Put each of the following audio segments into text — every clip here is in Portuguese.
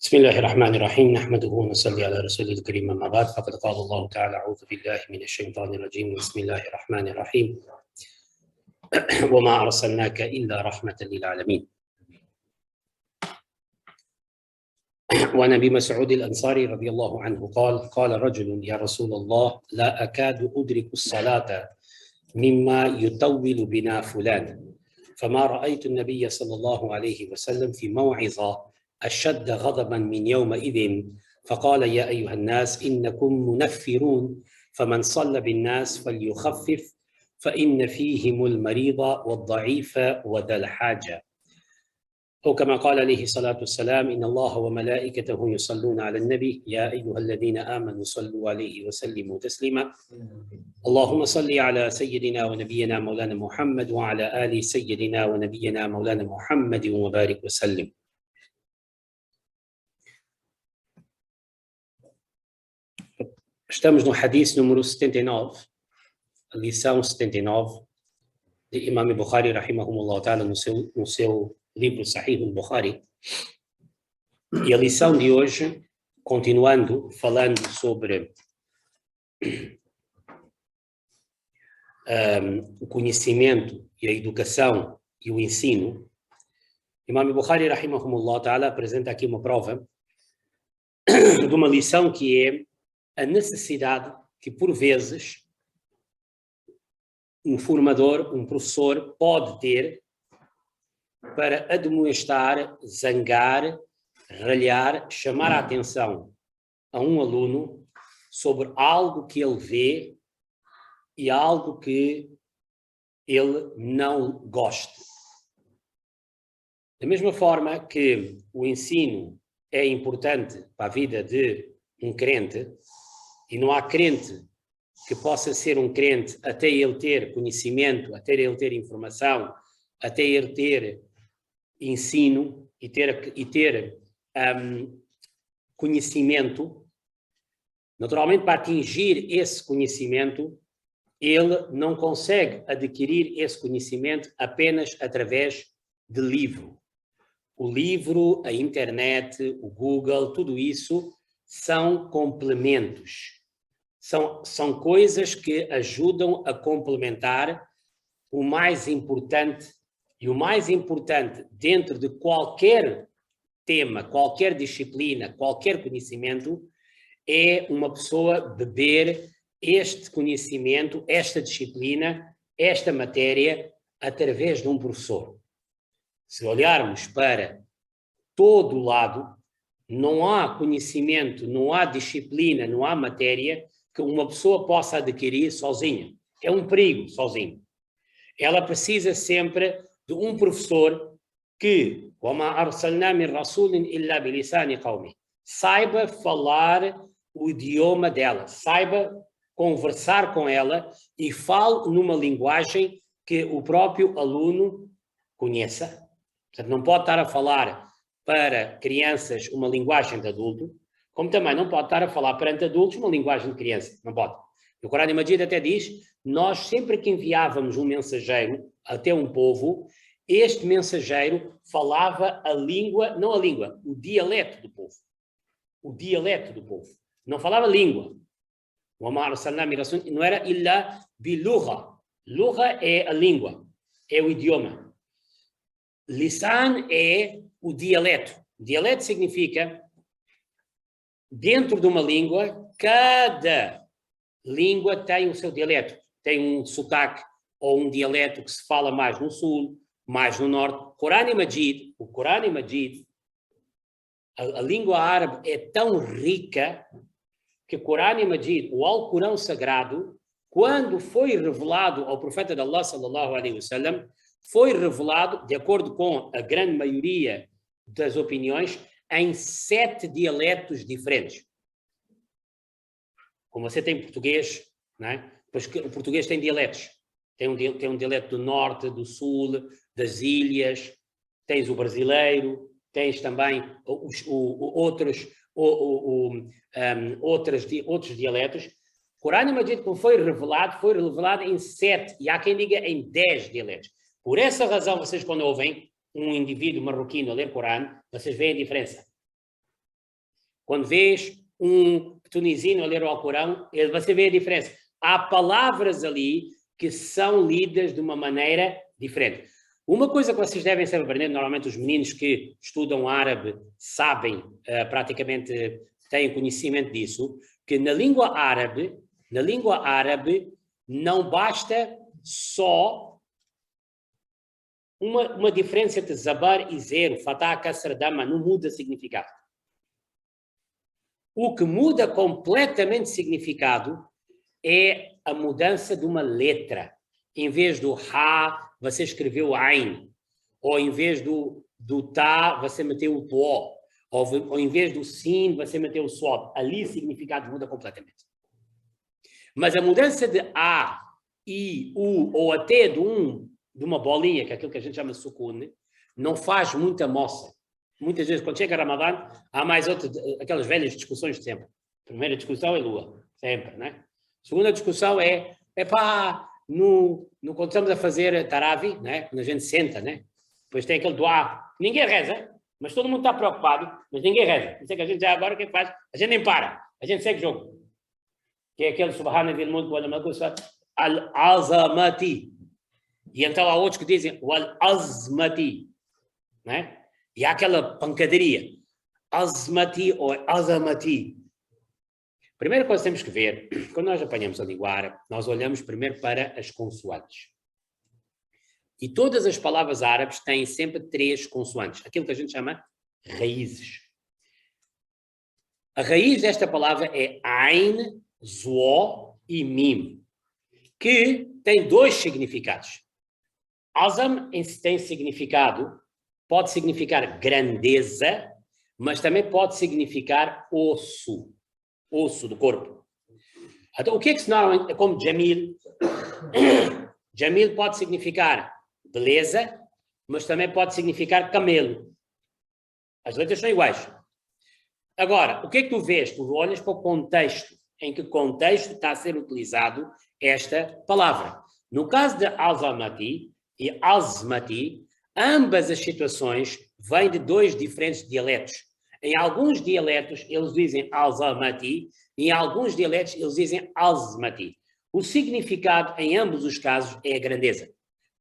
بسم الله الرحمن الرحيم نحمده ونصلي على رسوله الكريم أما بعد فقد قال الله تعالى أعوذ بالله من الشيطان الرجيم بسم الله الرحمن الرحيم وما أرسلناك إلا رحمة للعالمين. وعن أبي مسعود الأنصاري رضي الله عنه قال رجل يا رسول الله لا أكاد أدرك الصلاة مما يطول بنا فلان، فما رأيت النبي صلى الله عليه وسلم في موعظة أشد غضبا من يومئذ، فقال يا أيها الناس إنكم منفرون، فمن صلى بالناس فليخفف فإن فيهم المريض والضعيف وذا الحاجة. أو كما قال عليه الصلاة والسلام إن الله وملائكته يصلون على النبي يا أيها الذين آمنوا صلوا عليه وسلموا تسليما. اللهم صل على سيدنا ونبينا مولانا محمد وعلى آل سيدنا ونبينا مولانا محمد وبارك وسلم. Estamos no hadith número 79, a lição 79 de Imam Bukhari, rahimahumullah ta'ala, no seu livro Sahih al-Bukhari. E a lição de hoje, continuando, falando sobre o conhecimento e a educação e o ensino, Imam Bukhari, rahimahumullah ta'ala, apresenta aqui uma prova de uma lição que é a necessidade que, por vezes, um formador, um professor, pode ter para admoestar, zangar, ralhar, chamar a atenção a um aluno sobre algo que ele vê e algo que ele não gosta. Da mesma forma que o ensino é importante para a vida de um crente, e não há crente que possa ser um crente até ele ter conhecimento, até ele ter informação, até ele ter ensino e ter conhecimento. Naturalmente, para atingir esse conhecimento, ele não consegue adquirir esse conhecimento apenas através de livro. O livro, a internet, o Google, tudo isso são complementos. São coisas que ajudam a complementar o mais importante. E o mais importante dentro de qualquer tema, qualquer disciplina, qualquer conhecimento, é uma pessoa beber este conhecimento, esta disciplina, esta matéria, através de um professor. Se olharmos para todo o lado, não há conhecimento, não há disciplina, não há matéria que uma pessoa possa adquirir sozinha. É um perigo sozinho. Ela precisa sempre de um professor que saiba falar o idioma dela, saiba conversar com ela e fale numa linguagem que o próprio aluno conheça. Portanto, não pode estar a falar para crianças uma linguagem de adulto, como também não pode estar a falar perante adultos uma linguagem de criança. Não pode. O Corão Majid até diz, nós sempre que enviávamos um mensageiro até um povo, este mensageiro falava a língua, não a língua, o dialeto do povo. O dialeto do povo. Não falava língua. Não era illa bilugha. Lugha é a língua, é o idioma. Lisan é o dialeto. Dialeto significa, dentro de uma língua, cada língua tem o seu dialeto. Tem um sotaque ou um dialeto que se fala mais no sul, mais no norte. O Corão Majid, a língua árabe é tão rica que o Corão Majid, o Alcorão Sagrado, quando foi revelado ao profeta de Allah, sallallahu alaihi wasallam, foi revelado, de acordo com a grande maioria das opiniões, em 7 dialetos diferentes. Como você tem português, não é? Pois o português tem dialetos. Tem um dialeto do norte, do sul, das ilhas, tens o brasileiro, tens também outros dialetos. O Corão Majid, como foi revelado em 7, e há quem diga em 10 dialetos. Por essa razão, vocês quando ouvem um indivíduo marroquino a ler Corão, vocês veem a diferença. Quando vês um tunisino a ler o Alcorão, você vê a diferença. Há palavras ali que são lidas de uma maneira diferente. Uma coisa que vocês devem sempre aprender, normalmente os meninos que estudam árabe sabem, praticamente têm conhecimento disso, que na língua árabe não basta só uma diferença entre zabar e zero, fatah, kasra, dama, não muda significado. O que muda completamente significado é a mudança de uma letra. Em vez do ha, você escreveu ain, ou em vez do ta, você meteu o to, ou em vez do sin, você meteu o swad. Ali o significado muda completamente. Mas a mudança de a, i, u, ou até de uma bolinha, que é aquilo que a gente chama de sukun, não faz muita moça. Muitas vezes, quando chega Ramadã, há mais aquelas velhas discussões de sempre. Primeira discussão é lua, sempre, né? Segunda discussão é quando estamos a fazer taravi, né? Quando a gente senta, né? Depois tem aquele dua. Ninguém reza, mas todo mundo está preocupado, mas ninguém reza. Isso é que a gente já agora, o que é que faz? A gente nem para, a gente segue o jogo. Que é aquele subhanallah mulk wal malakut al-azamati. E então há outros que dizem wal-azmati, né? E há aquela pancadaria. Azmati ou azamati. Primeira coisa que temos que ver, quando nós apanhamos a língua árabe, nós olhamos primeiro para as consoantes. E todas as palavras árabes têm sempre 3 consoantes, aquilo que a gente chama raízes. A raiz desta palavra é Ain, Zo e Mim, que tem 2 significados. Azam tem significado, pode significar grandeza, mas também pode significar osso do corpo. Então, o que é que se normalmente, como Jamil? Jamil pode significar beleza, mas também pode significar camelo. As letras são iguais. Agora, o que é que tu vês? Tu olhas para o contexto. Em que contexto está a ser utilizado esta palavra? No caso de Azamati e Azmati, ambas as situações vêm de 2 diferentes dialetos. Em alguns dialetos eles dizem Azamati, e em alguns dialetos eles dizem Azmati. O significado em ambos os casos é a grandeza.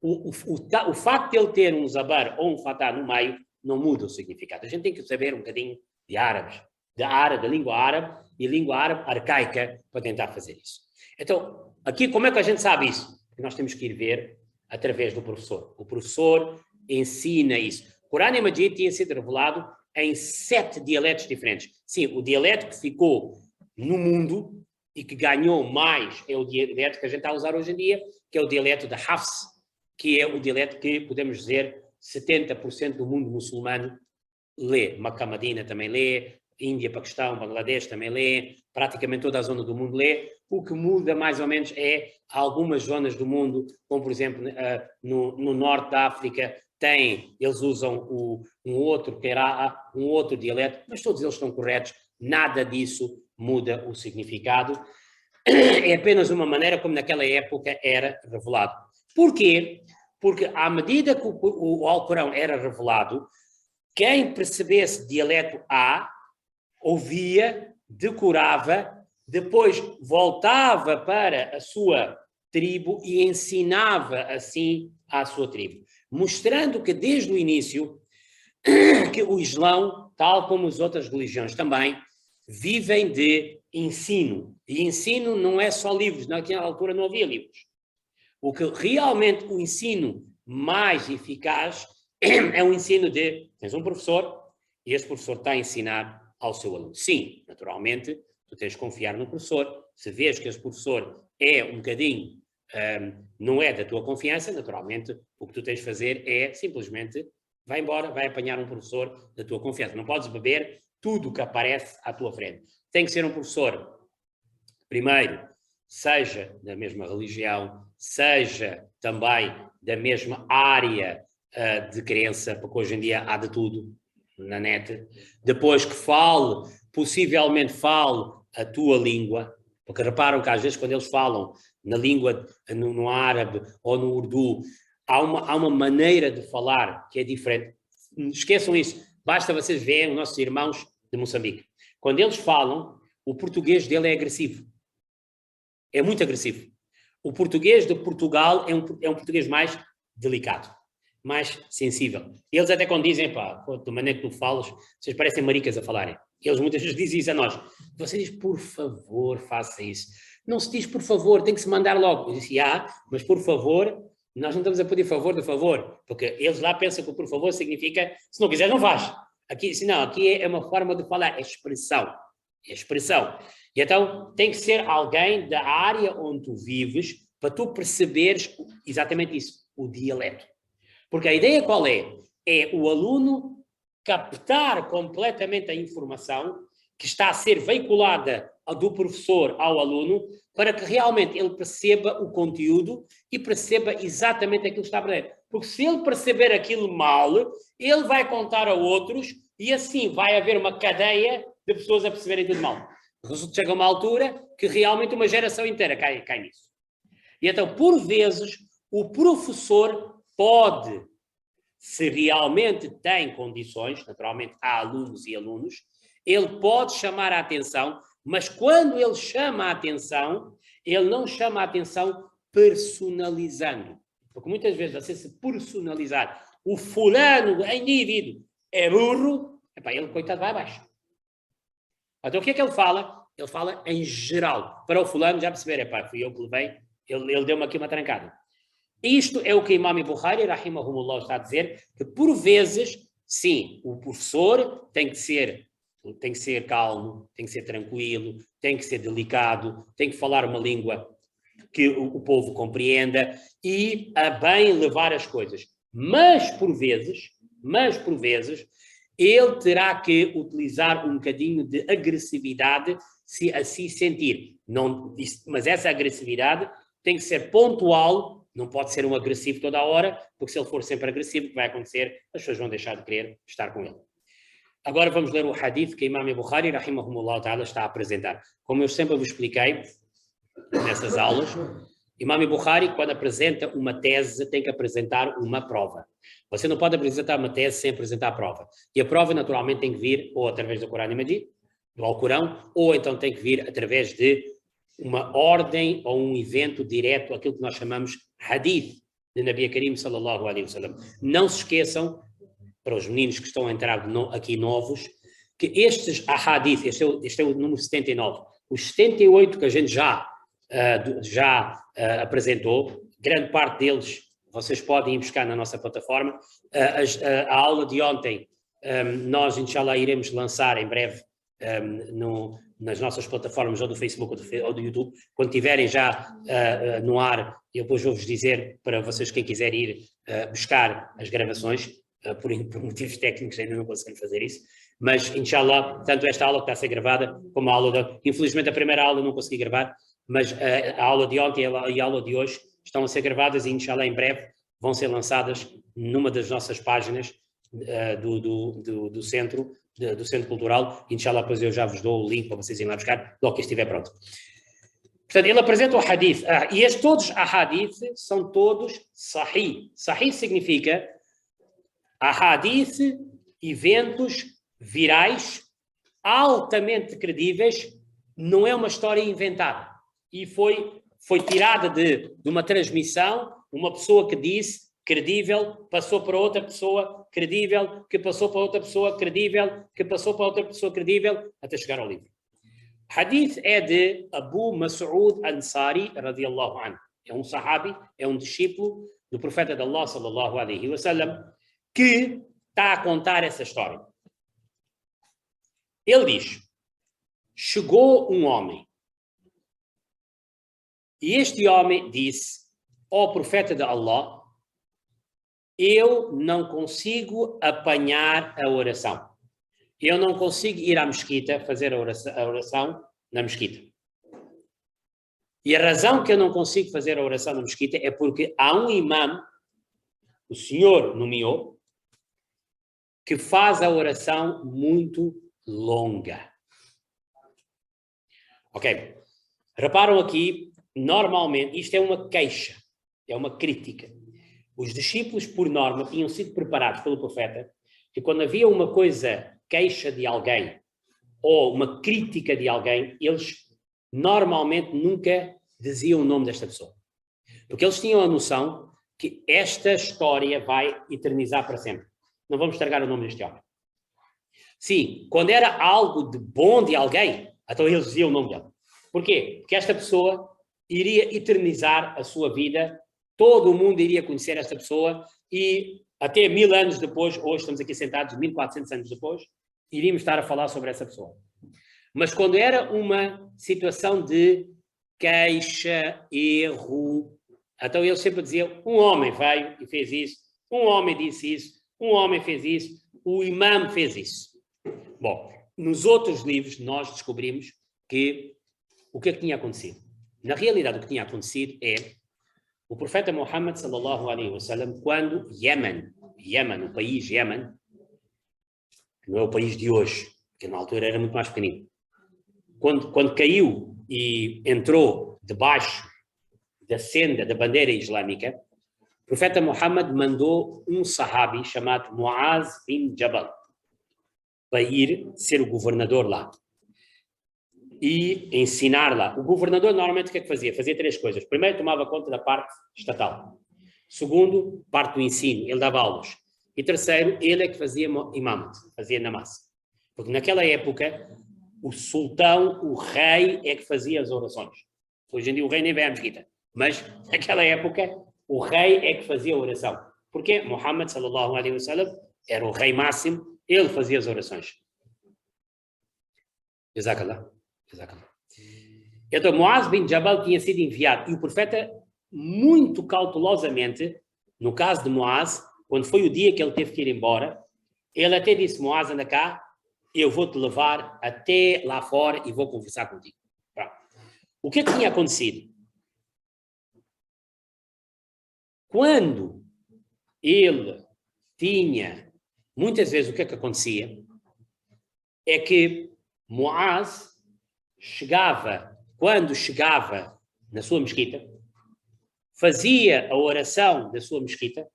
O facto de ele ter um zabar ou um fatah no meio não muda o significado. A gente tem que saber um bocadinho de árabes, da língua árabe e língua árabe arcaica para tentar fazer isso. Então, aqui como é que a gente sabe isso? Nós temos que ir ver através do professor. O professor ensina isso. O Corão Majid tinha sido revelado em 7 dialetos diferentes. Sim, o dialeto que ficou no mundo e que ganhou mais é o dialeto que a gente está a usar hoje em dia, que é o dialeto de Hafs, que é o dialeto que, podemos dizer, 70% do mundo muçulmano lê. Makkah, Madina também lê, Índia, Paquistão, Bangladesh também lê, praticamente toda a zona do mundo lê. O que muda mais ou menos é algumas zonas do mundo, como por exemplo no norte da África, eles usam um outro dialeto, mas todos eles estão corretos, nada disso muda o significado. É apenas uma maneira como naquela época era revelado. Porquê? Porque à medida que o Alcorão era revelado, quem percebesse dialeto A, ouvia, decorava, depois voltava para a sua tribo e ensinava assim à sua tribo, mostrando que desde o início que o Islão, tal como as outras religiões também, vivem de ensino. E ensino não é só livros, naquela altura não havia livros. O que realmente o ensino mais eficaz é o ensino de, tens um professor e esse professor está a ensinar ao seu aluno. Sim, naturalmente, tu tens de confiar no professor. Se vês que esse professor é um bocadinho, não é da tua confiança, naturalmente, o que tu tens de fazer é simplesmente vai embora, vai apanhar um professor da tua confiança. Não podes beber tudo o que aparece à tua frente. Tem que ser um professor, primeiro, seja da mesma religião, seja também da mesma área de crença, porque hoje em dia há de tudo na net. Depois que possivelmente fale a tua língua, porque reparam que às vezes quando eles falam na língua, no árabe ou no urdu, há uma maneira de falar que é diferente. Esqueçam isso, basta vocês verem os nossos irmãos de Moçambique. Quando eles falam, o português dele é agressivo. É muito agressivo. O português de Portugal é um português mais delicado, mais sensível. Eles até quando dizem, pá, da maneira que tu falas, vocês parecem maricas a falarem. Eles muitas vezes dizem isso a nós. Você diz, por favor, faça isso. Não se diz por favor, tem que se mandar logo. Eu disse, mas por favor, nós não estamos a pedir favor de favor, porque eles lá pensam que o por favor significa, se não quiser, não faz. Aqui, não, aqui é uma forma de falar, é expressão. É expressão. E então tem que ser alguém da área onde tu vives para tu perceberes exatamente isso, o dialeto. Porque a ideia qual é? É o aluno captar completamente a informação que está a ser veiculada do professor ao aluno para que realmente ele perceba o conteúdo e perceba exatamente aquilo que está a aprender. Porque se ele perceber aquilo mal, ele vai contar a outros e assim vai haver uma cadeia de pessoas a perceberem tudo mal. Chega a uma altura que realmente uma geração inteira cai nisso. E então, por vezes, o professor pode, se realmente tem condições, naturalmente há alunos e alunos, ele pode chamar a atenção, mas quando ele chama a atenção, ele não chama a atenção personalizando. Porque muitas vezes você se personalizar, o fulano, o indivíduo, é burro, ele, coitado, vai abaixo. Então, o que é que ele fala? Ele fala em geral. Para o fulano já perceber, fui eu que levei, ele deu-me aqui uma trancada. Isto é o que Imam Bukhari, rahimahumullah, está a dizer, que por vezes, sim, o professor tem que ser calmo, tem que ser tranquilo, tem que ser delicado, tem que falar uma língua que o povo compreenda e a bem levar as coisas. Mas, por vezes, ele terá que utilizar um bocadinho de agressividade se assim sentir. Mas essa agressividade tem que ser pontual, não pode ser um agressivo toda a hora, porque se ele for sempre agressivo, o que vai acontecer? As pessoas vão deixar de querer estar com ele. Agora vamos ler o hadith que Imam Bukhari, rahimahumullah ta'ala, está a apresentar. Como eu sempre vos expliquei nessas aulas, Imam Bukhari, quando apresenta uma tese, tem que apresentar uma prova. Você não pode apresentar uma tese sem apresentar a prova. E a prova, naturalmente, tem que vir ou através do Corão Majid, do Alcorão, ou então tem que vir através de uma ordem ou um evento direto, aquilo que nós chamamos hadith, de Nabi Karim sallallahu alaihi wasallam. Não se esqueçam, para os meninos que estão a entrar aqui novos, que estes ahadith, este é o número 79, os 78 que a gente já apresentou, grande parte deles vocês podem ir buscar na nossa plataforma. A aula de ontem, nós, inshallah, iremos lançar em breve nas nossas plataformas, ou do Facebook ou do YouTube, quando estiverem já no ar, eu depois vou-vos dizer para vocês, quem quiser ir buscar as gravações, por motivos técnicos ainda não conseguimos fazer isso, mas, inshallah, tanto esta aula que está a ser gravada, como a aula infelizmente a primeira aula não consegui gravar, mas a aula de ontem e a aula de hoje estão a ser gravadas e, inshallah, em breve vão ser lançadas numa das nossas páginas do Centro Cultural. Inshallah, depois eu já vos dou o link para vocês irem lá buscar, logo que estiver pronto. Portanto, ele apresenta o hadith. E todos os hadith são todos sahih. Sahih significa hadith, eventos virais, altamente credíveis, não é uma história inventada. E foi tirada de uma transmissão, uma pessoa que disse, credível, passou para outra pessoa, credível, que passou para outra pessoa, credível, que passou para outra pessoa, credível, até chegar ao livro. Hadith é de Abu Mas'ud Ansari, radiyallahu anhu. É um sahabi, é um discípulo do profeta de Allah, sallallahu alaihi wasallam, que está a contar essa história. Ele diz, chegou um homem, e este homem disse ao profeta de Allah, eu não consigo apanhar a oração. Eu não consigo ir à mesquita fazer a oração na mesquita. E a razão que eu não consigo fazer a oração na mesquita é porque há um imam, o Senhor nomeou, que faz a oração muito longa. Ok? Reparam aqui, normalmente, isto é uma queixa, é uma crítica. Os discípulos, por norma, tinham sido preparados pelo profeta que quando havia uma coisa, queixa de alguém, ou uma crítica de alguém, eles normalmente nunca diziam o nome desta pessoa. Porque eles tinham a noção que esta história vai eternizar para sempre. Não vamos estragar o nome deste homem. Sim, quando era algo de bom de alguém, então eles diziam o nome dele. Porquê? Porque esta pessoa iria eternizar a sua vida, todo o mundo iria conhecer esta pessoa e até 1000 anos depois, hoje estamos aqui sentados 1400 anos depois, iríamos estar a falar sobre essa pessoa. Mas quando era uma situação de queixa, erro, então eles sempre diziam, um homem veio e fez isso, um homem disse isso, um homem fez isso, o imã fez isso. Bom, nos outros livros nós descobrimos que o que é que tinha acontecido? Na realidade, o que tinha acontecido é o profeta Muhammad sallallahu alaihi wasallam, quando Yemen, o país Yemen, que não é o país de hoje, que na altura era muito mais pequenino, quando caiu e entrou debaixo da senda da bandeira islâmica, o profeta Muhammad mandou um sahabi chamado Muaz bin Jabal para ir ser o governador lá e ensinar lá. O governador normalmente o que é que fazia? Fazia 3 coisas. Primeiro, tomava conta da parte estatal. Segundo, parte do ensino, ele dava aulas. E terceiro, ele é que fazia imam, fazia namaz. Porque naquela época, o sultão, o rei, é que fazia as orações. Hoje em dia o rei nem vai à mesquita. Mas naquela época, o rei é que fazia a oração. Porque Muhammad sallallahu alaihi wasallam era o rei máximo, ele fazia as orações. Jazakallah. Então, Muaz bin Jabal tinha sido enviado e o profeta, muito cautelosamente, no caso de Muaz, quando foi o dia que ele teve que ir embora, ele até disse, Muaz, anda cá, eu vou-te levar até lá fora e vou conversar contigo. Pronto. O que tinha acontecido? Quando ele tinha, muitas vezes o que acontecia, é que Muaz quando chegava na sua mesquita, fazia a oração da sua mesquita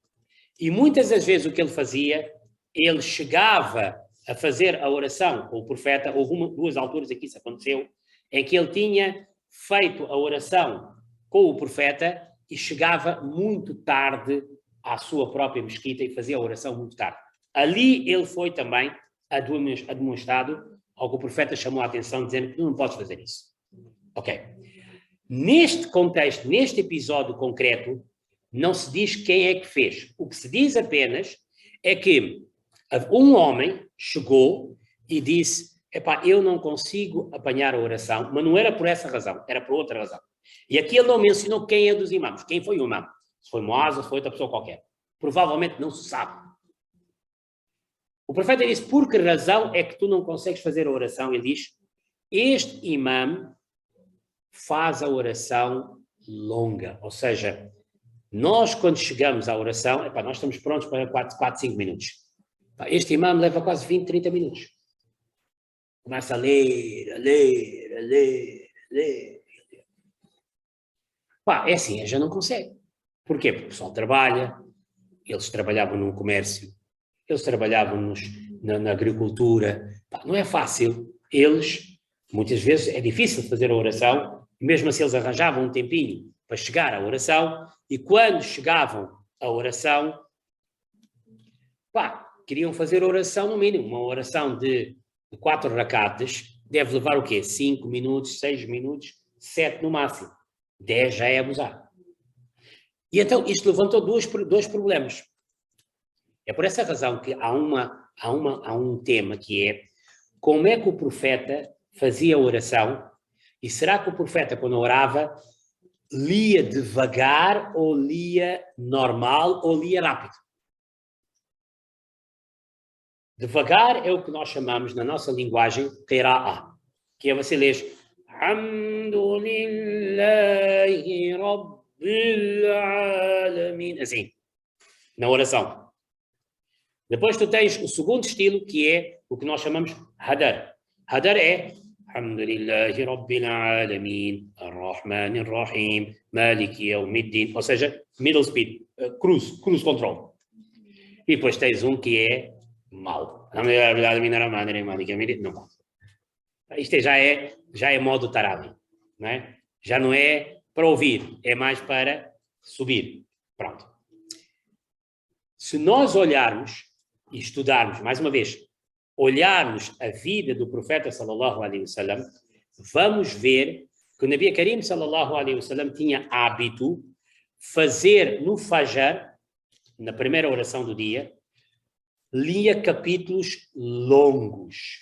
e muitas das vezes o que ele fazia, ele chegava a fazer a oração com o profeta, houve 2 alturas em que isso aconteceu, em que ele tinha feito a oração com o profeta e chegava muito tarde à sua própria mesquita e fazia a oração muito tarde. Ali ele foi também admoestado ao que o profeta chamou a atenção, dizendo que tu não podes fazer isso. Ok. Neste contexto, neste episódio concreto, não se diz quem é que fez. O que se diz apenas é que um homem chegou e disse, epá, eu não consigo apanhar a oração, mas não era por essa razão, era por outra razão. E aqui ele não mencionou quem é dos imãs, quem foi o imã. Se foi Muaz ou se foi outra pessoa qualquer. Provavelmente não se sabe. O profeta disse, por que razão é que tu não consegues fazer a oração? Ele diz, este imã faz a oração longa, ou seja, nós quando chegamos à oração, epá, nós estamos prontos para 4, 5 minutos. Este imã leva quase 20, 30 minutos. Começa a ler. Pá, é assim, já não consegue. Porquê? Porque o pessoal trabalha, eles trabalhavam num comércio, eles trabalhavam na agricultura. Pá, não é fácil. Eles, muitas vezes, é difícil fazer a oração, mesmo assim eles arranjavam um tempinho para chegar à oração, e quando chegavam à oração, pá, queriam fazer a oração no mínimo, uma oração de 4 rakatas, deve levar o quê? 5 minutos, 6 minutos, 7 no máximo. 10 já é abusar. E então isto levantou dois problemas. É por essa razão que há um tema que é como é que o profeta fazia a oração e será que o profeta, quando orava, lia devagar ou lia normal ou lia rápido? Devagar é o que nós chamamos na nossa linguagem qira'a, que é você ler Alhamdulillahi Rabbil Alamin, assim, na oração. Depois tu tens o segundo estilo, que é o que nós chamamos hadar. Hadar é Alhamdulillahi Rabbil Alamin, Ar-Rahman Ar-Rahim, Maliki Yawmiddin, ou seja, middle speed, cruise control. E depois tens um que é mau. Não pode. Isto já é modo Tarabi, não é? Já não é para ouvir, é mais para subir. Pronto. Se nós olharmos e estudarmos, mais uma vez, olharmos a vida do profeta sallallahu alaihi wasallam, vamos ver que o Nabi Karim sallallahu alaihi wasallam tinha hábito fazer no Fajr, na primeira oração do dia, lia capítulos longos.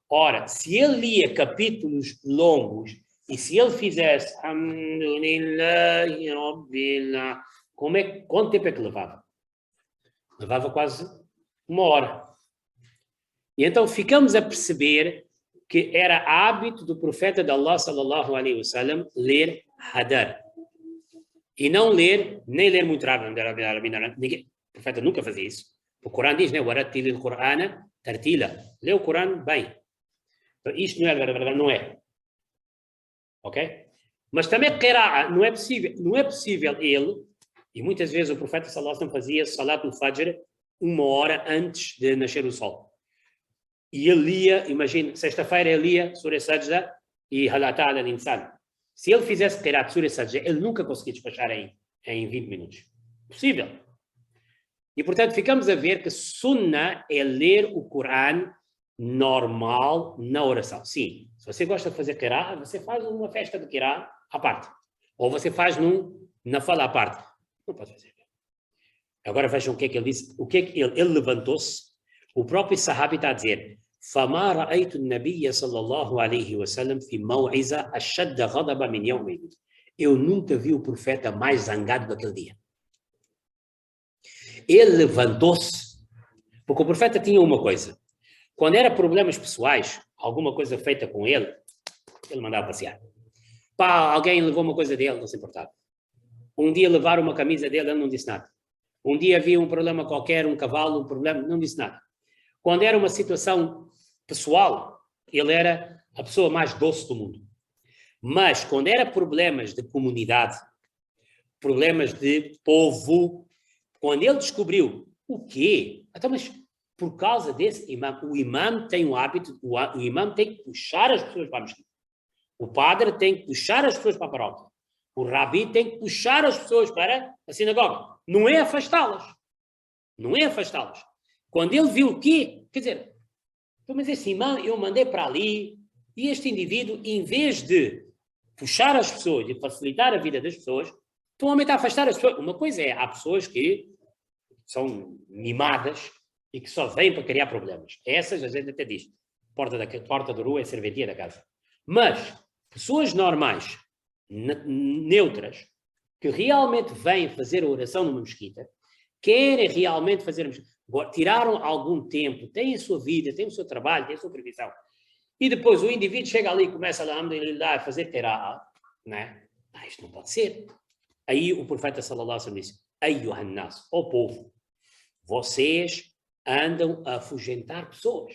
Ora, se ele lia capítulos longos e se ele fizesse quanto tempo é que levava? Levava quase 1 hora. E então ficamos a perceber que era hábito do profeta de Allah sallallahu alaihi wasallam ler hadar. E não ler, nem ler muito rápido. Ninguém, o profeta nunca fazia isso. O Corão diz, né? Warattil al-Qur'ana tartila. Lê o Corão bem. Isto não é. Ok? Mas também qira'a, não é possível ele, e muitas vezes o profeta sallallahu alaihi wasallam fazia salat al-Fajr 1 hora antes de nascer o sol. E ele lia, imagina, sexta-feira ele lia Surah Sajda e Halata al-Insan. Se ele fizesse qira'a de Surah Sajda, ele nunca conseguia despachar em 20 minutos. Possível. E portanto ficamos a ver que sunnah é ler o Corão normal na oração. Sim, se você gosta de fazer qira'a, você faz uma festa de qira'a à parte. Ou você faz na fala à parte. Não pode fazer. Agora vejam o que é que ele disse. O que é que ele levantou-se. O próprio sahabi está a dizer: فما رأيت النبي صلى الله عليه وسلم في موعظة أشد غضبا من يومئذ. Eu nunca vi o profeta mais zangado daquele dia. Ele levantou-se, porque o profeta tinha uma coisa. Quando era problemas pessoais, alguma coisa feita com ele mandava passear. Alguém levou uma coisa dele, não se importava. Um dia levaram uma camisa dele, ele não disse nada. Um dia havia um problema qualquer, um cavalo, um problema, não disse nada. Quando era uma situação pessoal, ele era a pessoa mais doce do mundo. Mas quando era problemas de comunidade, problemas de povo, quando ele descobriu o quê? Então, mas por causa desse imam, o imam tem o hábito, o imam tem que puxar as pessoas para a mesquita. O padre tem que puxar as pessoas para a paróquia. O rabi tem que puxar as pessoas para a sinagoga. Não é afastá-las. Não é afastá-las. Quando ele viu o quê? Quer dizer, mas esse imã eu mandei para ali e este indivíduo, em vez de puxar as pessoas e facilitar a vida das pessoas, estão a afastar as pessoas. Uma coisa é, há pessoas que são mimadas e que só vêm para criar problemas. Essas, a gente até diz, porta da rua é serventia da casa. Mas pessoas normais, neutras, que realmente vêm fazer a oração numa mesquita, querem realmente fazer a mesquita, tiraram algum tempo, têm a sua vida, têm o seu trabalho, têm a sua previsão. E depois o indivíduo chega ali e começa a fazer qira'a, né? Isto não pode ser. Aí o profeta sallallahu alaihi wasallam disse: Ayyuhan nas, ó povo, vocês andam a afugentar pessoas.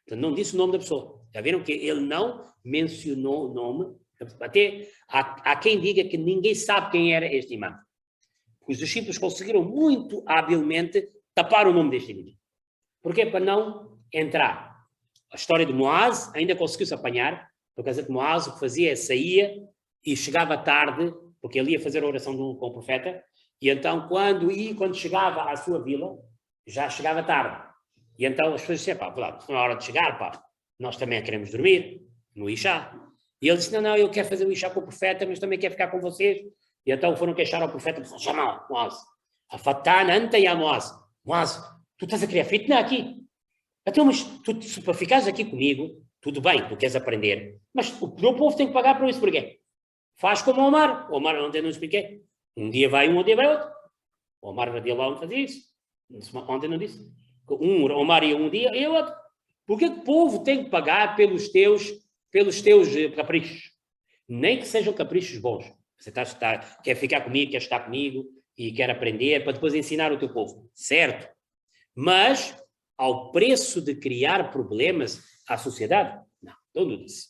Então, não disse o nome da pessoa. Já viram que ele não mencionou o nome? Até há quem diga que ninguém sabe quem era este imã. Os discípulos conseguiram muito habilmente tapar o nome deste indivíduo. Porquê? Para não entrar. A história de Muaz ainda conseguiu-se apanhar, por causa de Muaz o que fazia é saía e chegava tarde, porque ele ia fazer a oração com o profeta, e então quando chegava à sua vila, já chegava tarde. E então as pessoas diziam: não é hora de chegar, nós também queremos dormir, no Isha. E ele disse: não, eu quero fazer o Isha com o profeta, mas também quero ficar com vocês. E então foram queixar ao profeta, chama Muaz. Afatana anta ya Muaz. Muaz, tu estás a criar fitna aqui. Então, mas para ficares aqui comigo, tudo bem, tu queres aprender, mas o meu povo tem que pagar por isso, porquê? Faz como o Omar. O Omar ontem não expliquei. Um dia vai um dia vai outro. O Omar radiallahu anhu fazia isso. Ontem não disse. O Omar ia um dia e o outro. Porquê que o povo tem que pagar pelos teus caprichos? Nem que sejam caprichos bons. Você quer ficar comigo, quer estar comigo e quer aprender para depois ensinar o teu povo. Certo. Mas ao preço de criar problemas à sociedade? Não disse.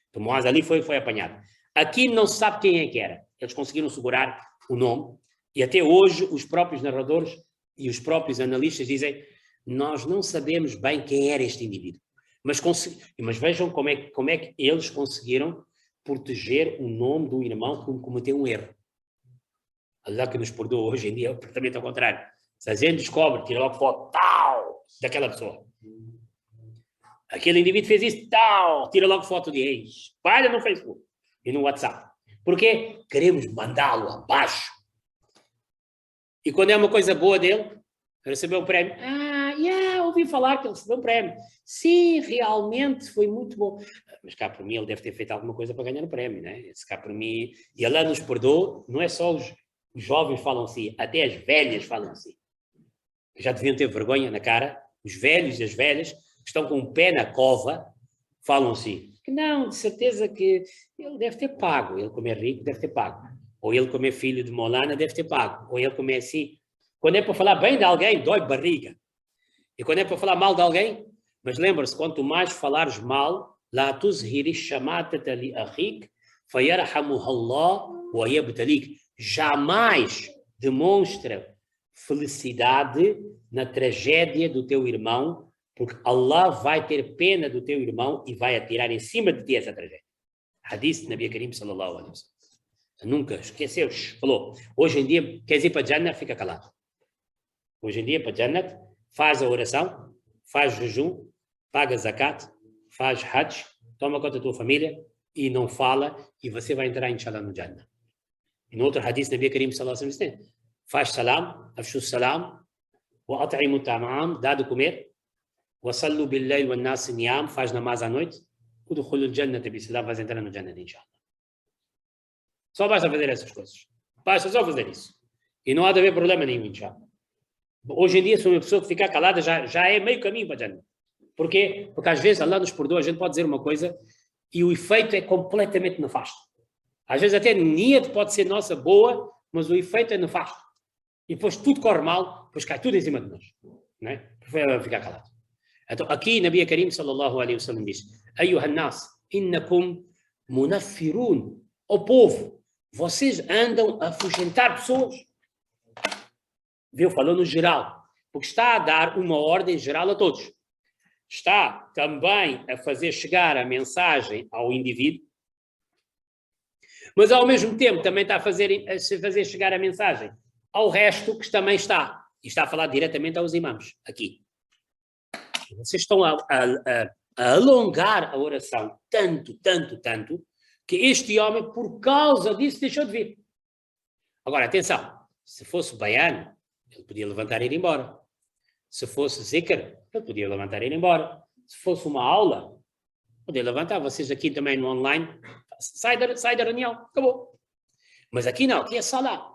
Então Moaz ali foi apanhado. Aqui não se sabe quem é que era. Eles conseguiram segurar o nome e até hoje os próprios narradores e os próprios analistas dizem: nós não sabemos bem quem era este indivíduo. Mas vejam como é que eles conseguiram proteger o nome do irmão que cometeu um erro. Allah que nos perdoa hoje em dia é completamente ao contrário. Se a gente descobre, tira logo foto, tal, daquela pessoa. Aquele indivíduo fez isso, tal, tira logo foto de ex. Espalha no Facebook e no WhatsApp. Porque queremos mandá-lo abaixo. E quando é uma coisa boa dele, recebeu um prémio. Ouvi falar que ele recebeu um prémio. Sim, realmente foi muito bom. Mas cá por mim ele deve ter feito alguma coisa para ganhar o prémio, né? Se cá por mim... E Allah nos perdoa, não é só os jovens falam assim, até as velhas falam assim. Já deviam ter vergonha na cara. Os velhos e as velhas que estão com o pé na cova falam assim. Não, de certeza que ele deve ter pago. Ele como é rico deve ter pago. Ou ele como é filho de Molana deve ter pago. Ou ele como é assim. Quando é para falar bem de alguém, dói barriga. E quando é para falar mal de alguém, mas lembra-se, quanto mais falares mal, la tuzhiri shamatata li akhik, fayarhamuhu Allah wa yabtalik. Jamais demonstra felicidade na tragédia do teu irmão, porque Allah vai ter pena do teu irmão e vai atirar em cima de ti essa tragédia. Hadith de Nabi Karim sallallahu alaihi wasallam. Nunca esqueceu, falou. Hoje em dia, queres ir para Jannah, fica calado. Hoje em dia, para Jannah, faz a oração, faz jejum, paga zakat, faz hajj, toma conta da tua família e não fala e você vai entrar, inshallah, no Jannah. E no outro hadith, Nabi Karim sallallahu alaihi wasallam, faz salam, afshu salam, wa at'imu ta'am, dá de comer, wa sallu bil-layl wa nas niyam, faz namaz à noite, udkhulu al-jannah bi-salam, vais entrar no Jannah, inshallah. Só basta fazer essas coisas. Basta só fazer isso. E não há de haver problema nenhum, inshallah. Hoje em dia, se uma pessoa que ficar calada, já é meio caminho para Jannah. Porquê? Porque às vezes Allah nos perdoa, a gente pode dizer uma coisa e o efeito é completamente nefasto. Às vezes até a niyat pode ser nossa boa, mas o efeito é nefasto. E depois tudo corre mal, depois cai tudo em cima de nós. Não é? Prefere ficar calado. Então aqui Nabi Karim sallallahu alaihi wasallam diz: Ayyuhan nas, innakum munaffirun. Ó povo, vocês andam a afugentar pessoas. Viu? Falou no geral. Porque está a dar uma ordem geral a todos. Está também a fazer chegar a mensagem ao indivíduo, mas ao mesmo tempo também está a fazer chegar a mensagem ao resto que também está. E está a falar diretamente aos imãs, aqui. Vocês estão a alongar a oração tanto, que este homem, por causa disso, deixou de vir. Agora, atenção, se fosse baiano, ele podia levantar e ir embora. Se fosse zikr, ele podia levantar e ir embora. Se fosse uma aula, podia levantar. Vocês aqui também no online, sai da reunião, acabou. Mas aqui não, aqui é salah.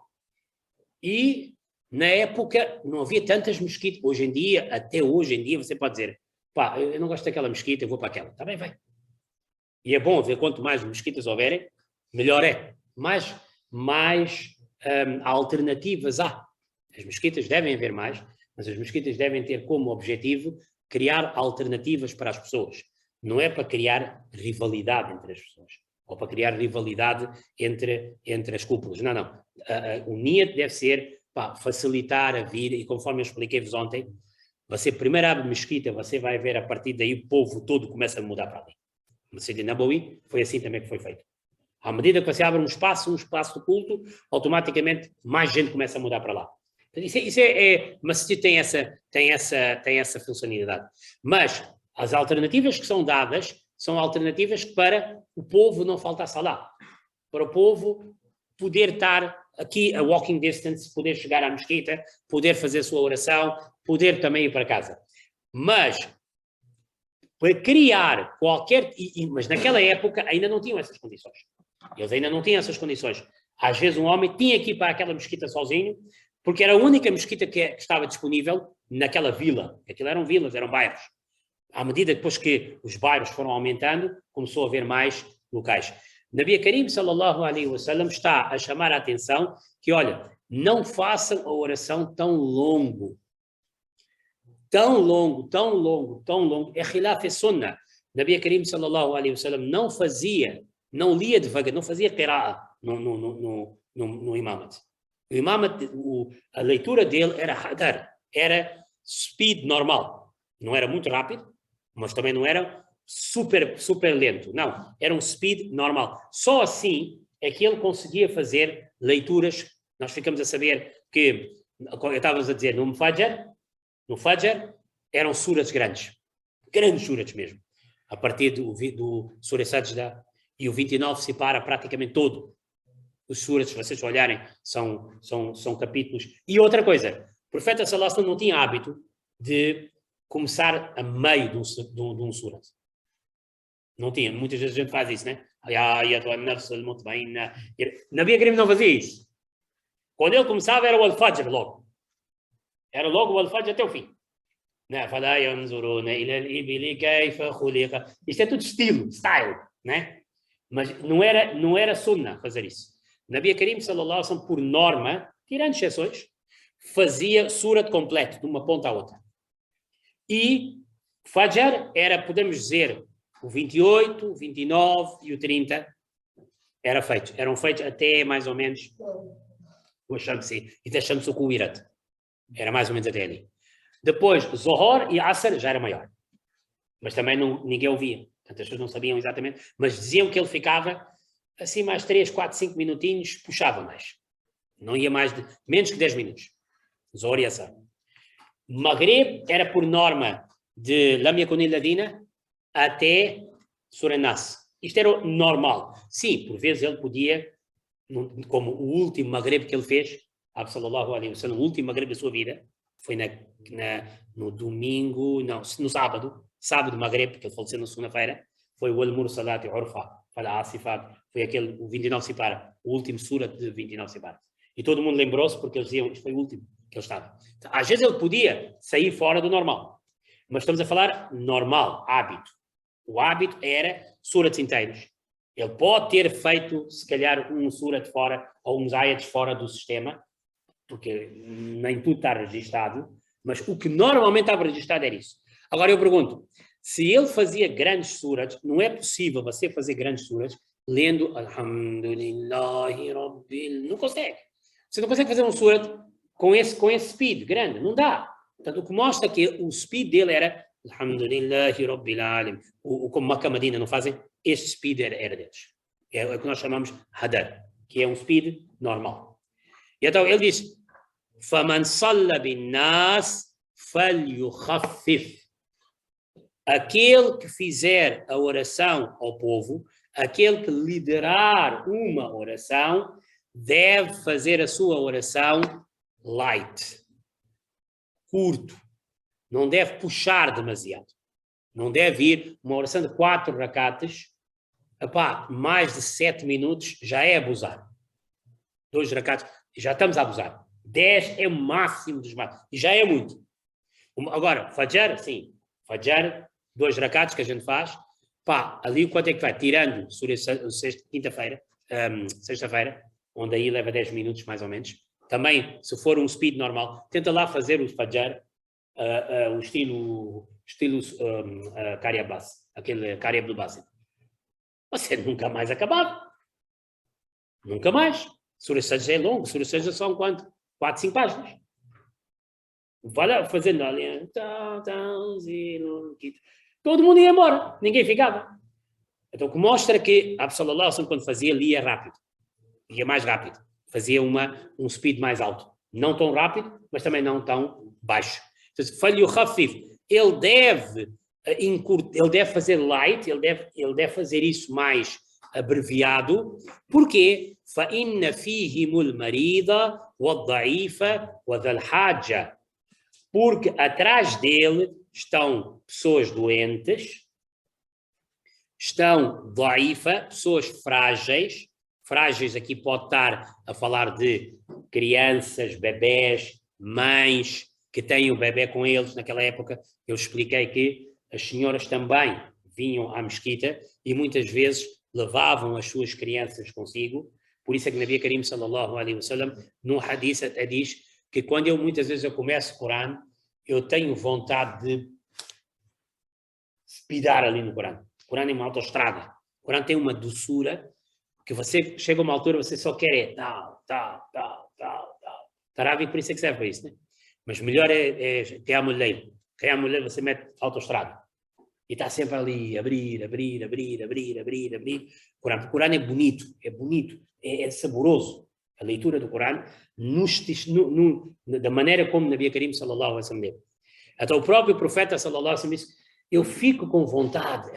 E na época não havia tantas mesquitas. Hoje em dia, até hoje em dia, você pode dizer, pá, eu não gosto daquela mesquita, eu vou para aquela. Está bem, vai. E é bom ver quanto mais mesquitas houverem, melhor é. Mais alternativas há. As mesquitas devem haver mais, mas as mesquitas devem ter como objetivo criar alternativas para as pessoas. Não é para criar rivalidade entre as pessoas, ou para criar rivalidade entre as cúpulas. Não. O niyat deve ser facilitar a vida, e conforme eu expliquei-vos ontem, você primeiro abre mesquita, você vai ver a partir daí o povo todo começa a mudar para ali. Masjid Nabawi foi assim também que foi feito. À medida que você abre um espaço de culto, automaticamente mais gente começa a mudar para lá. Isso Masjid tem essa funcionalidade. Mas as alternativas que são dadas são alternativas para o povo não faltar salah. Para o povo poder estar aqui a walking distance, poder chegar à mesquita, poder fazer a sua oração, poder também ir para casa. Mas para criar qualquer... Mas naquela época ainda não tinham essas condições. Eles ainda não tinham essas condições. Às vezes um homem tinha que ir para aquela mesquita sozinho, porque era a única mesquita que estava disponível naquela vila. Aquilo eram vilas, eram bairros. À medida depois que os bairros foram aumentando, começou a haver mais locais. Nabi Karim sallallahu alaihi wasallam está a chamar a atenção que, olha, não façam a oração tão longo. Tão longo. É khilaf sunnah. Nabi Karim sallallahu alaihi wasallam não lia devagar, não fazia qira'a no imamat. O imamat, a leitura dele era hadar, era speed normal. Não era muito rápido, mas também não era super lento. Não, era um speed normal. Só assim é que ele conseguia fazer leituras. Nós ficamos a saber que, eu estava a dizer, no Fajr eram suras grandes suras mesmo. A partir do Surah Sajda, e o 29 se para praticamente todo. Os suras, se vocês olharem, são capítulos. E outra coisa, o profeta Sallallahu Alaihi Wasallam não tinha hábito de começar a meio de um surah. Não tinha. Muitas vezes a gente faz isso, né? Nabi Karim não fazia isso. Quando ele começava era o Al-Fajr logo. Era logo o Al-Fajr até o fim. Isto é tudo style, né? Mas não era sunnah fazer isso. Nabi Karim Sallallahu Alaihi Wasallam, por norma, tirando exceções, fazia surat completo, de uma ponta à outra. E Fajr era, podemos dizer, o 28, o 29 e o 30 eram feitos até mais ou menos o Shamsi, e até Shamsu Kuwirat. Era mais ou menos até ali. Depois, Zohor e Asr já era maior. Mas também ninguém ouvia. Portanto, as pessoas não sabiam exatamente. Mas diziam que ele ficava assim mais 3, 4, 5 minutinhos, puxava mais. Não ia menos que 10 minutos. Zohor e Asr. Maghrib era por norma de Lam Yakun Ladina até Surah Nas. Isto era normal. Sim, por vezes ele podia, como o último Maghrib que ele fez, Sallallahu Alaihi Wasallam, o último Maghrib da sua vida, foi no domingo, não, no sábado Maghrib, porque ele faleceu na segunda-feira, foi o Al-Mursalat e Urfa, foi aquele, o 29 Sipara, o último Surat de 29 Sipara. E todo mundo lembrou-se porque eles diziam, isto foi o último que ele estava. Então, às vezes ele podia sair fora do normal, mas estamos a falar normal, hábito. O hábito era surats inteiros. Ele pode ter feito, se calhar, um surat fora, ou uns ayats fora do sistema, porque nem tudo está registado, mas o que normalmente estava registado era isso. Agora eu pergunto, se ele fazia grandes surats, não é possível você fazer grandes surats lendo Alhamdulillahi Rabbil, não consegue. Você não consegue fazer um surat com esse speed grande, não dá. Portanto, o que mostra que o speed dele era Alhamdulillahi Rabbil Alim. Como Makkah Madina não fazem, este speed era deles. É o que nós chamamos Hadar, que é um speed normal. E então ele diz, فَمَنْ صَلَّ بِالنَّاسِ فَلْيُخَفِّفْ. Aquele que fizer a oração ao povo, aquele que liderar uma oração, deve fazer a sua oração light, curto. Não deve puxar demasiado. Não deve ir uma oração de 4 rakatas, mais de 7 minutos já é abusar. 2 rakatas, já estamos a abusar. 10 é o máximo dos máximos. E já é muito. Agora, Fajr, sim. Fajr, 2 rakatas que a gente faz. Ali quanto é que vai? Tirando sexta-feira, onde aí leva 10 minutos mais ou menos. Também, se for um speed normal, tenta lá fazer o Fajr, o estilo Qari Abbas, aquele Qari Abdul Basit. Você nunca mais acabava. Nunca mais. Surah Sajda é longo. Surah Sajda são quanto? 4, 5 páginas. Vai lá fazendo ali. Todo mundo ia embora. Ninguém ficava. Então, o que mostra que Sallallahu Alaihi quando fazia, lia rápido. Ia mais rápido. Fazia um speed mais alto. Não tão rápido, mas também não tão baixo. Então, falho Khafif, ele deve fazer light, ele deve fazer isso mais abreviado. Porquê? فَإِنَّ فِيهِمُ الْمَرِيضَ وَالضَّعِيفَ وَذَا الْحَاجَةِ. Porque atrás dele estão pessoas doentes, estão da'ifa, pessoas frágeis. Frágeis aqui pode estar a falar de crianças, bebés, mães que têm o bebê com eles. Naquela época eu expliquei que as senhoras também vinham à mesquita e muitas vezes levavam as suas crianças consigo. Por isso é que Nabi Karim Sallallahu Alaihi Wasallam, num hadith até diz que quando muitas vezes eu começo o Corão, eu tenho vontade de speedar ali no Corão. O Corão é uma autoestrada. O Corão tem uma doçura que você chega a uma altura, você só quer tal. Taravi, por isso é que serve para isso, né? Mas melhor é Qiyamul Layl. Qiyamul Layl você mete autoestrada. E está sempre ali, abrir. O Corão é bonito, é saboroso. A leitura do Corão, da maneira como Nabi Karim sallallahu alaihi wasallam. Então o próprio profeta sallallahu alaihi wasallam disse, eu fico com vontade,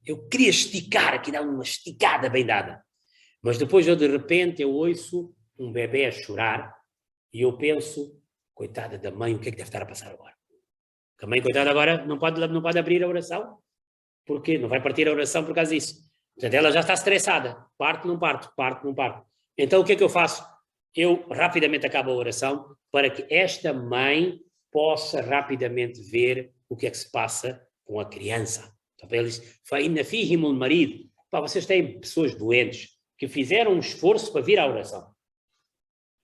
eu queria esticar, aqui dar uma esticada bem dada. Mas depois de repente eu ouço um bebê a chorar e eu penso, coitada da mãe, o que é que deve estar a passar agora? A mãe, coitada, agora não pode abrir a oração, porque não vai partir a oração por causa disso. Portanto, ela já está estressada. Parte, não parte. Então, o que é que eu faço? Eu rapidamente acabo a oração para que esta mãe possa rapidamente ver o que é que se passa com a criança. Então, eles dizem, marido, vocês têm pessoas doentes que fizeram um esforço para vir à oração.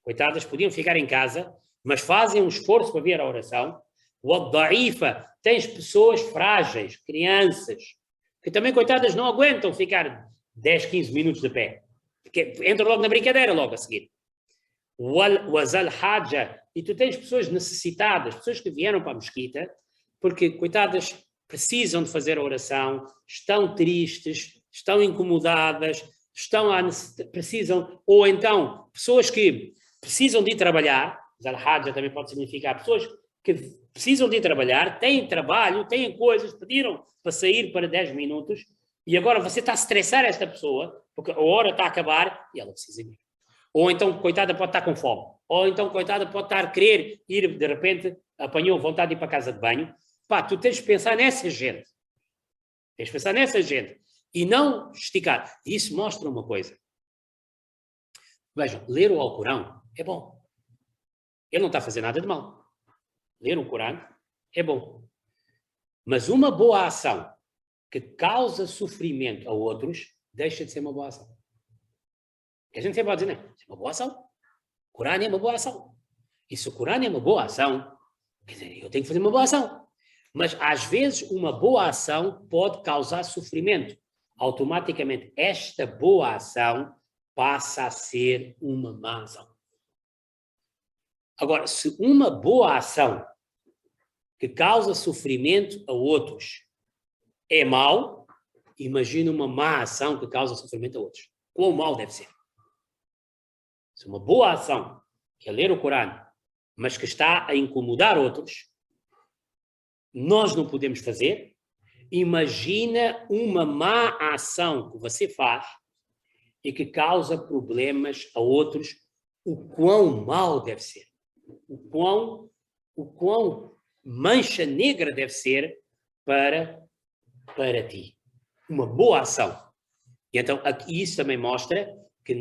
Coitadas, podiam ficar em casa, mas fazem um esforço para vir à oração. O Ad-Da'ifa, tens pessoas frágeis, crianças, que também, coitadas, não aguentam ficar 10, 15 minutos de pé. Porque entram logo na brincadeira, logo a seguir. O Azal-Haja, e tu tens pessoas necessitadas, pessoas que vieram para a mesquita, porque, coitadas, precisam de fazer a oração, estão tristes, estão incomodadas, precisam, ou então, pessoas que precisam de ir trabalhar, Azal-Haja também pode significar pessoas que precisam de ir trabalhar, têm trabalho, têm coisas, pediram para sair para 10 minutos, e agora você está a estressar esta pessoa, porque a hora está a acabar e ela precisa ir. Ou então, coitada, pode estar com fome. Ou então, coitada, pode estar a querer ir, de repente, apanhou vontade de ir para a casa de banho. Tu tens de pensar nessa gente. E não esticar. Isso mostra uma coisa. Vejam, ler o Alcorão é bom. Ele não está a fazer nada de mal. Ler o Corão é bom. Mas uma boa ação que causa sofrimento a outros deixa de ser uma boa ação. Que a gente sempre pode dizer, não, isso é uma boa ação. O Corão é uma boa ação. E se o Corão é uma boa ação, quer dizer, eu tenho que fazer uma boa ação. Mas às vezes uma boa ação pode causar sofrimento. Automaticamente esta boa ação passa a ser uma má ação. Agora, se uma boa ação que causa sofrimento a outros é mau, imagina uma má ação que causa sofrimento a outros. Quão mau deve ser? Se uma boa ação, que é ler o Corão, mas que está a incomodar outros, nós não podemos fazer, imagina uma má ação que você faz e que causa problemas a outros, o quão mau deve ser. O quão mancha negra deve ser para ti. Uma boa ação. E então, aqui isso também mostra que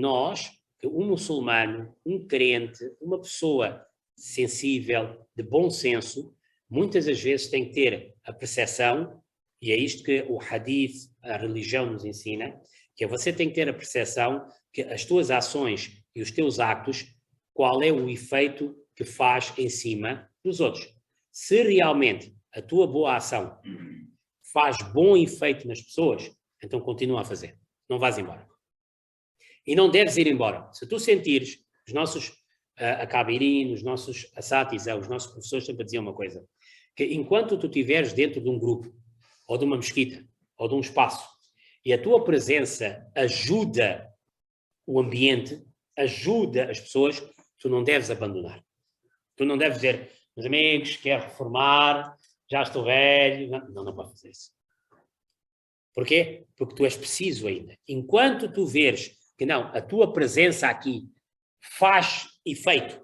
que um muçulmano, um crente, uma pessoa sensível, de bom senso, muitas das vezes tem que ter a percepção, e é isto que o hadith, a religião nos ensina, que é você tem que ter a percepção que as tuas ações e os teus actos, qual é o efeito que faz em cima dos outros. Se realmente a tua boa ação faz bom efeito nas pessoas, então continua a fazer. Não vás embora. E não deves ir embora. Se tu sentires, os nossos acabirim, os nossos asatiza, os nossos professores sempre diziam uma coisa, que enquanto tu estiveres dentro de um grupo, ou de uma mesquita, ou de um espaço, e a tua presença ajuda o ambiente, ajuda as pessoas, tu não deves abandonar. Tu não deves dizer, meus amigos, quero reformar, já estou velho. Não pode fazer isso. Porquê? Porque tu és preciso ainda. Enquanto tu veres que não, a tua presença aqui faz efeito,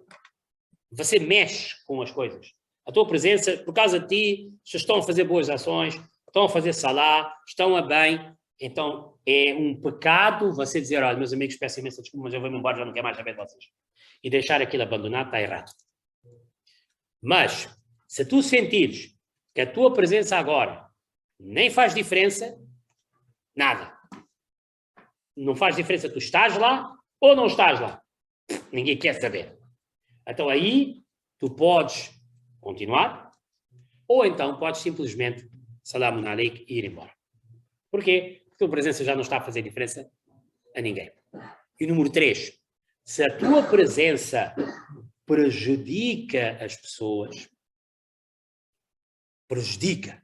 você mexe com as coisas. A tua presença, por causa de ti, se estão a fazer boas ações, estão a fazer salá, estão a bem, então é um pecado você dizer, olha, meus amigos, peço imensa desculpa, mas eu vou-me embora, já não quero mais saber de vocês. E deixar aquilo abandonado está errado. Mas, se tu sentires que a tua presença agora nem faz diferença, nada. Não faz diferença tu estás lá ou não estás lá. Ninguém quer saber. Então aí, tu podes continuar, ou então podes simplesmente, salamun alaikum, e ir embora. Porquê? Porque a tua presença já não está a fazer diferença a ninguém. E número 3, se a tua presença prejudica as pessoas, prejudica.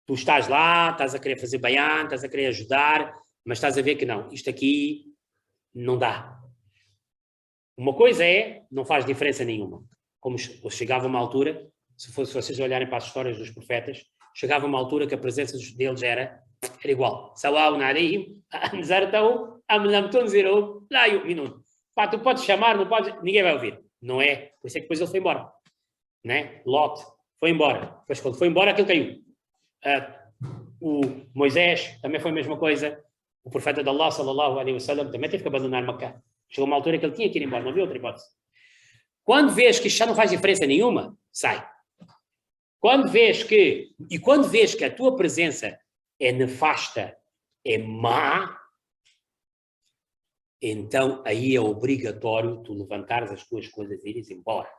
tu estás lá, estás a querer fazer bayan, estás a querer ajudar, mas estás a ver que não, isto aqui não dá. Uma coisa é, não faz diferença nenhuma. Como chegava uma altura, se vocês olharem para as histórias dos profetas, chegava uma altura que a presença deles era igual. Sawa'un alayhim, anzartahum, am lam tunzirhum, la yu'minun. Pá, tu podes chamar, não podes, ninguém vai ouvir. Não é? Por isso é que depois ele foi embora. Né? Lot foi embora. Depois quando foi embora, aquilo caiu. O Moisés também foi a mesma coisa. O profeta de Allah, sallallahu alaihi wasallam, também teve que abandonar Makkah. Chegou uma altura que ele tinha que ir embora, não havia outra hipótese. Quando vês que isto já não faz diferença nenhuma, sai. Quando vês que a tua presença é nefasta, é má, então aí é obrigatório tu levantares as tuas coisas e ires embora.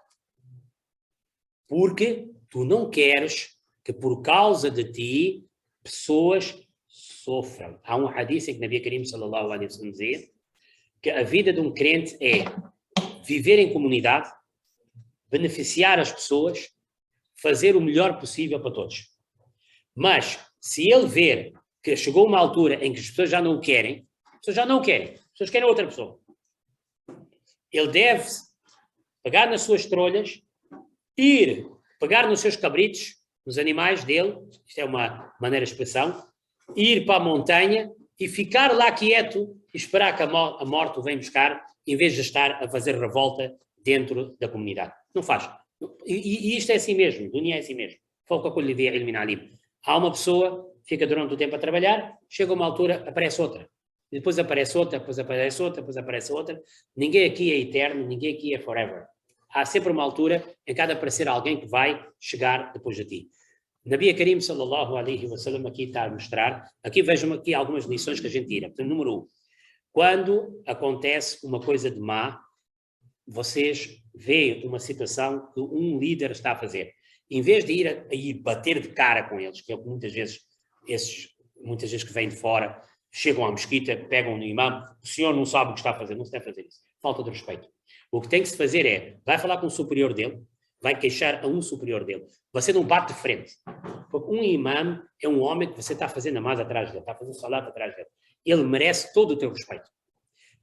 Porque tu não queres que por causa de ti pessoas sofram. Há um hadith em que Nabi Karim sallallahu alaihi wasallam dizia que a vida de um crente é viver em comunidade, beneficiar as pessoas, fazer o melhor possível para todos. Mas se ele ver que chegou uma altura em que as pessoas já não o querem, as pessoas querem outra pessoa. Ele deve pegar nas suas trolhas, ir pegar nos seus cabritos, nos animais dele, isto é uma maneira de expressão, ir para a montanha e ficar lá quieto e esperar que a morte o venha buscar, em vez de estar a fazer revolta dentro da comunidade. Não faz. E isto é assim mesmo, dunya é assim mesmo. Há uma pessoa, fica durante o tempo a trabalhar, chega uma altura, aparece outra. E depois aparece outra, depois aparece outra, depois aparece outra. Ninguém aqui é eterno, ninguém aqui é forever. Há sempre uma altura em que há de aparecer alguém que vai chegar depois de ti. Nabi Karim sallallahu alaihi wasallam aqui está a mostrar, aqui vejam aqui algumas lições que a gente tira. Portanto, número 1, quando acontece uma coisa de má, vocês veem uma situação que um líder está a fazer. Em vez de ir bater de cara com eles, que é o que muitas vezes que vêm de fora, chegam à mesquita, pegam no imam, o senhor não sabe o que está a fazer, não se deve fazer isso. Falta de respeito. O que tem que se fazer é, vai falar com o superior dele, vai queixar a um superior dele. Você não bate de frente. Porque um imam é um homem que você está fazendo namaz atrás dele, está fazendo salat atrás dele. Ele merece todo o teu respeito.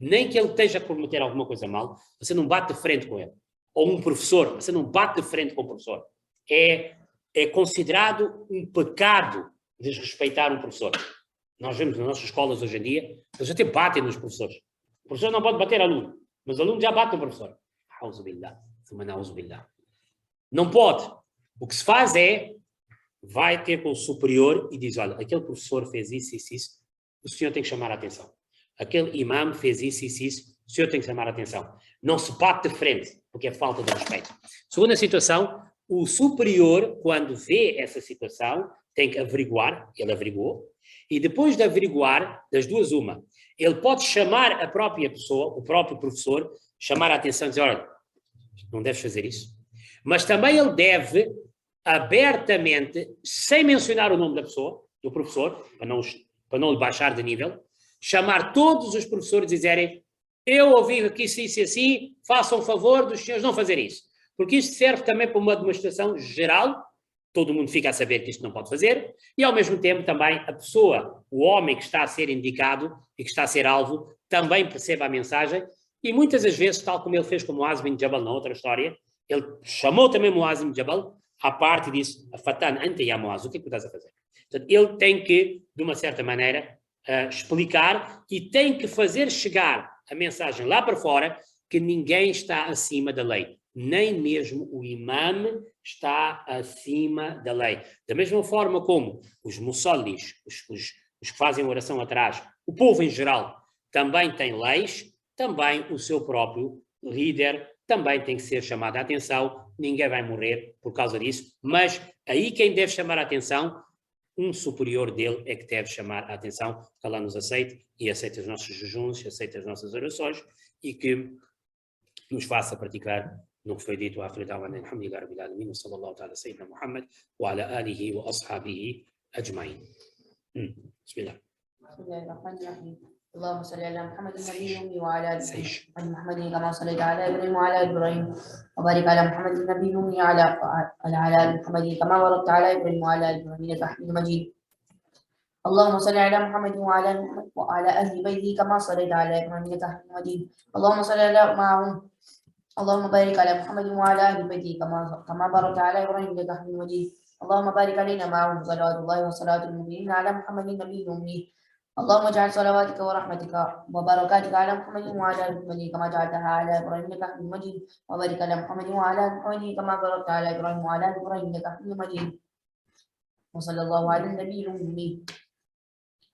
Nem que ele esteja a cometer alguma coisa mal, você não bate de frente com ele. Ou um professor, você não bate de frente com o professor. É considerado um pecado desrespeitar um professor. Nós vemos nas nossas escolas hoje em dia, eles até batem nos professores. O professor não pode bater aluno, mas o aluno já bate no professor. Não pode. O que se faz é, vai ter com o superior e diz, olha, aquele professor fez isso, isso, isso, o senhor tem que chamar a atenção. Aquele imam fez isso, isso, isso, o senhor tem que chamar a atenção. Não se bate de frente, porque é falta de respeito. Segunda situação, o superior, quando vê essa situação, tem que averiguar, ele averiguou, e depois de averiguar, das duas uma, ele pode chamar a própria pessoa, o próprio professor, chamar a atenção e dizer, olha, não deves fazer isso. Mas também ele deve, abertamente, sem mencionar o nome da pessoa, do professor, para não lhe baixar de nível, chamar todos os professores e dizerem, eu ouvi aqui isso e assim, façam favor dos senhores não fazerem isso. Porque isto serve também para uma demonstração geral, todo mundo fica a saber que isto não pode fazer, e ao mesmo tempo também a pessoa, o homem que está a ser indicado e que está a ser alvo, também perceba a mensagem, e muitas das vezes, tal como ele fez com Muaz bin Jabal na outra história, ele chamou também Muaz bin Jabal à parte e disse, Fatan anta ya Muaz, o que é que tu estás a fazer? Portanto, ele tem que, de uma certa maneira, explicar e tem que fazer chegar a mensagem lá para fora que ninguém está acima da lei. Nem mesmo o imam está acima da lei. Da mesma forma como os musallis, os que fazem oração atrás, o povo em geral também tem leis, também o seu próprio líder também tem que ser chamado a atenção. Ninguém vai morrer por causa disso, mas aí quem deve chamar a atenção, um superior dele é que deve chamar a atenção, que Allah nos aceite e aceite os nossos jejuns, aceite as nossas orações e que nos faça praticar no que foi dito آخر دعوانا الحمد لله رب العالمين وصلى الله تعالى سيدنا محمد وعلى آله وأصحابه أجمعين. بسم الله. بسم الله الرحمن الرحيم. اللهم صل على محمد النبي الأمي وعلى آل محمد كما صليت على إبراهيم وعلى آل إبراهيم وبارك على محمد النبي الأمي على آل محمد كما باركت على إبراهيم وعلى آل إبراهيم إنك حميد مجيد. اللهم صل على محمد وعلى أهل بيته كما صليت على إبراهيم إنك حميد مجيد. اللهم صل على معهم اللهم بارك على محمد وعلى أهل بيته كما باركت على إبراهيم إنك حميد مجيد. اللهم بارك علينا معهم صلوات الله وصلاة المؤمنين على محمد النبي الأمي. اللهم اجعل صلواتك ورحمتك وبركاتك على محمد وعلى آل محمد كما جعلتها على إبراهيم إنك حميد مجيد. وبارك على محمد وعلى آل محمد كما باركت على إبراهيم وعلى آل إبراهيم إنك حميد مجيد. وصلى الله على النبي الأمي.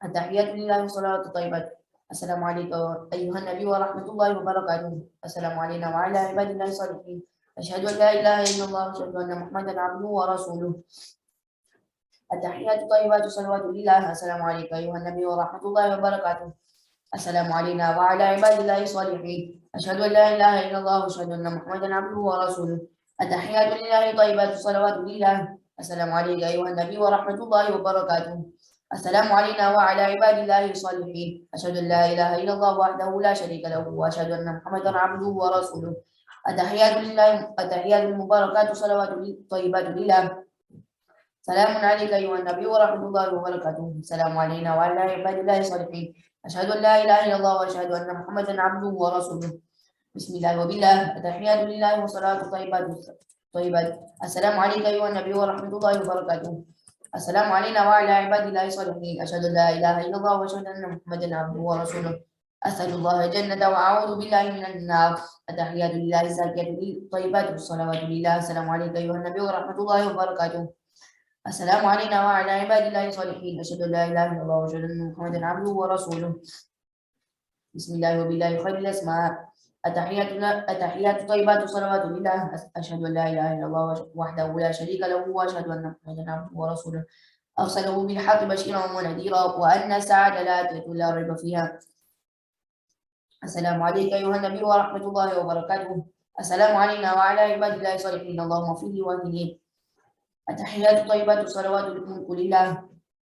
التحيات لله والصلاة الطيبة. السلام عليكم أيها النبي ورحمة الله وبركاته. السلام علينا وعلى عباد الله الصالحين. أشهد أن لا إله إلا الله وأشهد أن محمدا عبده ورسوله. التحيات الطيبات صلوات لله. السلام عليك أيها النبي ورحمة الله وبركاته. السلام علينا وعلى عباد الله الصالحين. أشهد أن لا إله إلا الله وأشهد أن محمدا عبده ورسوله. التحيات لله طيبات صلوات لله. السلام عليك أيها النبي ورحمة الله وبركاته. السلام علينا وعلى عباد الله الصالحين. أشهد أن لا إله إلا الله وحده لا شريك له وأشهد أن محمدا عبده ورسوله. التحيات لله التحيات المباركات صلوات طيبات لله. سلام عليك أيها النبي ورحمة الله وبركاته. السلام علينا وعلى عباد الله الصالحين. أشهد أن لا إله إلا الله وأشهد أن محمدا عبده ورسوله. بسم الله وبالله. التحيات لله والصلاة طيبات. السلام عليك أيها النبي ورحمة الله وبركاته. السلام علينا وعلى عباد الله الصالحين. أشهد أن لا إله إلا الله وأشهد أن محمدا عبده ورسوله. أسأل الله الجنة وأعوذ بالله من النار. التحيات لله الزاكية طيبات والصلوات لله. السلام عليك أيها النبي ورحمة الله وبركاته. السلام علينا وعلى عباد الله الصالحين. أشهد أن لا إله إلا الله وأشهد أن محمدا عبده ورسوله. بسم الله وبالله خير الأسماء. التحيات طيبات والصلوات لله. أشهد أن لا إله إلا الله وحده لا شريك له وأشهد أن محمدا عبده ورسوله. أرسله بالحق بشيرا ونذيرا وأن الساعة لآتية لا ريب فيها. السلام عليك أيها النبي ورحمة الله وبركاته. السلام علينا وعلى عباد الله الصالحين. اللهم اغفر لي واهدني. التحيات الطيبات والصلوات لله.